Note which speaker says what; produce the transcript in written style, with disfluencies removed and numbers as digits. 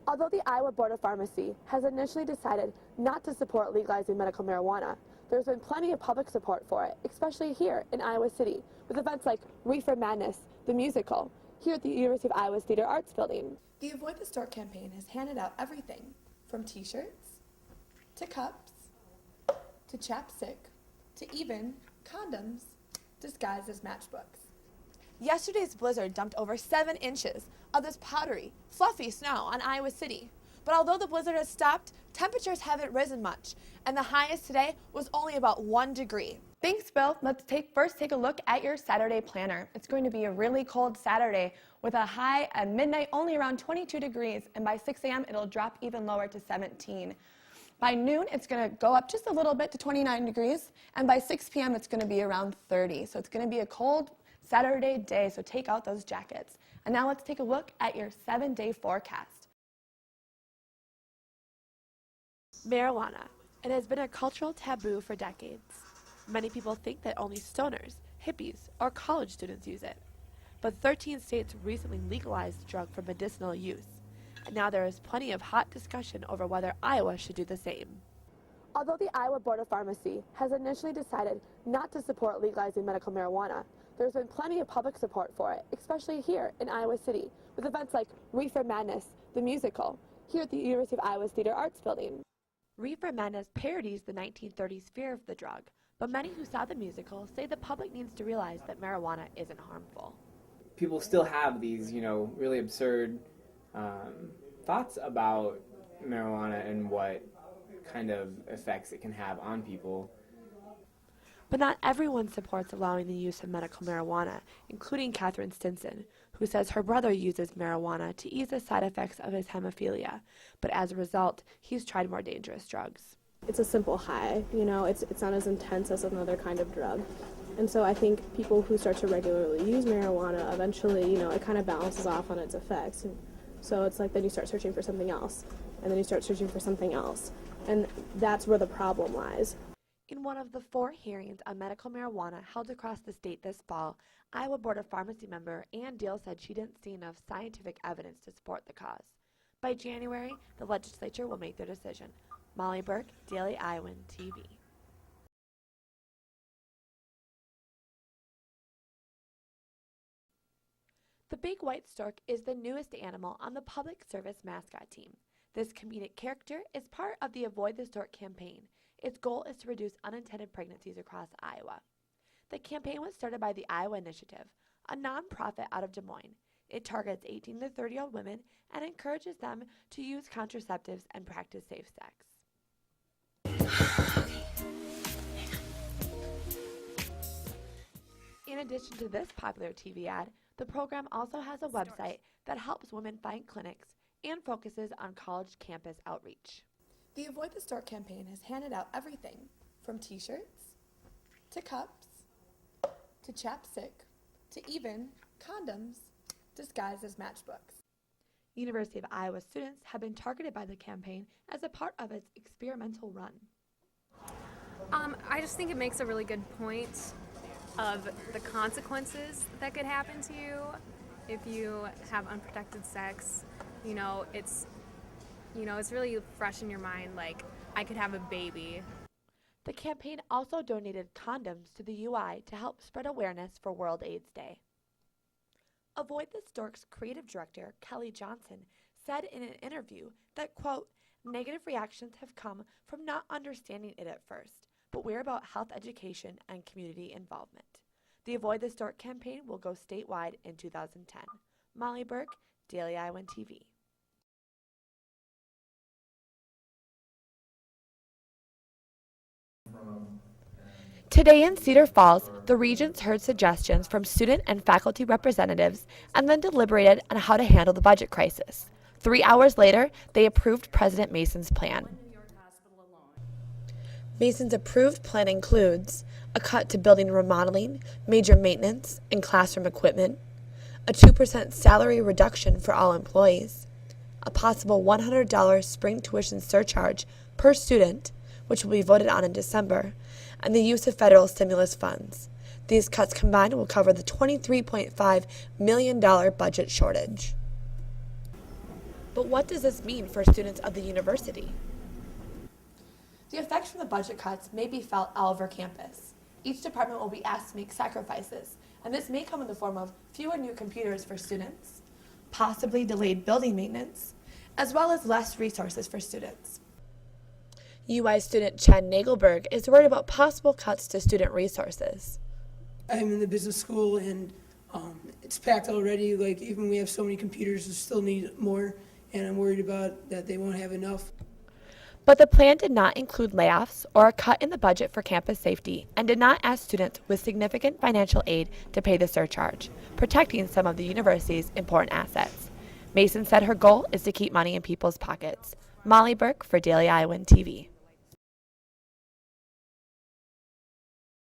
Speaker 1: Although the Iowa Board of Pharmacy has initially decided not to support legalizing medical marijuana, there's been plenty of public support for it, especially here in Iowa City, with events like Reefer Madness, the musical, here at the University of Iowa's Theater Arts Building. The Avoid the Stork campaign has handed out everything from t-shirts, to cups, to chapstick, to even condoms disguised as matchbooks. Yesterday's blizzard dumped over 7 inches of this powdery, fluffy snow on Iowa City. But although the blizzard has stopped, temperatures haven't risen much, and the highest today was only about 1 degree. Thanks, Bill. Let's first take a look at your Saturday planner. It's going to be a really cold Saturday with a high at midnight only around 22 degrees, and by 6 a.m. it'll drop even lower to 17. By noon, it's going to go up just a little bit to 29 degrees, and by 6 p.m. it's going to be around 30. So it's going to be a cold Saturday day, so take out those jackets. And now let's take a look at your 7-day forecast. Marijuana. It has been a cultural taboo for decades. Many people think that only stoners, hippies, or college students use it. But 13 states recently legalized the drug for medicinal use, and now there is plenty of hot discussion over whether Iowa should do the same. Although the Iowa Board of Pharmacy has initially decided not to support legalizing medical marijuana, there's been plenty of public support for it, especially here in Iowa City, with events like Reefer Madness, the musical, here at the University of Iowa's Theater Arts Building. Reefer Madness parodies the 1930s fear of the drug, but many who saw the musical say the public needs to realize that marijuana isn't harmful.
Speaker 2: People still have these, really absurd thoughts about marijuana and what kind of effects it can have on people.
Speaker 1: But not everyone supports allowing the use of medical marijuana, including Catherine Stinson, who says her brother uses marijuana to ease the side effects of his hemophilia, but as a result, he's tried more dangerous drugs.
Speaker 3: It's a simple high, it's not as intense as another kind of drug. And so I think people who start to regularly use marijuana, eventually, it kind of balances off on its effects. And so it's like then you start searching for something else, and then you start searching for something else. And that's where the problem lies.
Speaker 1: In one of the 4 hearings on medical marijuana held across the state this fall, Iowa Board of Pharmacy member Ann Deal said she didn't see enough scientific evidence to support the cause. By January, the legislature will make their decision. Molly Burke, Daily Iowan TV. The big white stork is the newest animal on the public service mascot team. This comedic character is part of the Avoid the Stork campaign. Its goal is to reduce unintended pregnancies across Iowa. The campaign was started by the Iowa Initiative, a nonprofit out of Des Moines. It targets 18 to 30-year-old women and encourages them to use contraceptives and practice safe sex. In addition to this popular TV ad, the program also has a website that helps women find clinics and focuses on college campus outreach. The Avoid the Stork campaign has handed out everything from t-shirts, to cups, to chapstick, to even condoms disguised as matchbooks. University of Iowa students have been targeted by the campaign as a part of its experimental run.
Speaker 4: I just think it makes a really good point of the consequences that could happen to you if you have unprotected sex. It's really fresh in your mind, like, I could have a baby.
Speaker 1: The campaign also donated condoms to the UI to help spread awareness for World AIDS Day. Avoid the Stork's creative director, Kelly Johnson, said in an interview that, quote, negative reactions have come from not understanding it at first, but we're about health education and community involvement. The Avoid the Stork campaign will go statewide in 2010. Molly Burke, Daily Iowan TV. Today in Cedar Falls, the regents heard suggestions from student and faculty representatives and then deliberated on how to handle the budget crisis. 3 hours later, they approved President Mason's plan. Mason's approved plan includes a cut to building remodeling, major maintenance, and classroom equipment, a 2% salary reduction for all employees, a possible $100 spring tuition surcharge per student, which will be voted on in December, and the use of federal stimulus funds. These cuts combined will cover the $23.5 million budget shortage. But what does this mean for students of the university? The effects from the budget cuts may be felt all over campus. Each department will be asked to make sacrifices, and this may come in the form of fewer new computers for students, possibly delayed building maintenance, as well as less resources for students. UI student Chad Nagelberg is worried about possible cuts to student resources.
Speaker 5: I'm in the business school, and it's packed already. Like, even we have so many computers, we still need more, and I'm worried about that they won't have enough.
Speaker 1: But the plan did not include layoffs or a cut in the budget for campus safety and did not ask students with significant financial aid to pay the surcharge, protecting some of the university's important assets. Mason said her goal is to keep money in people's pockets. Molly Burke for Daily Iowan TV.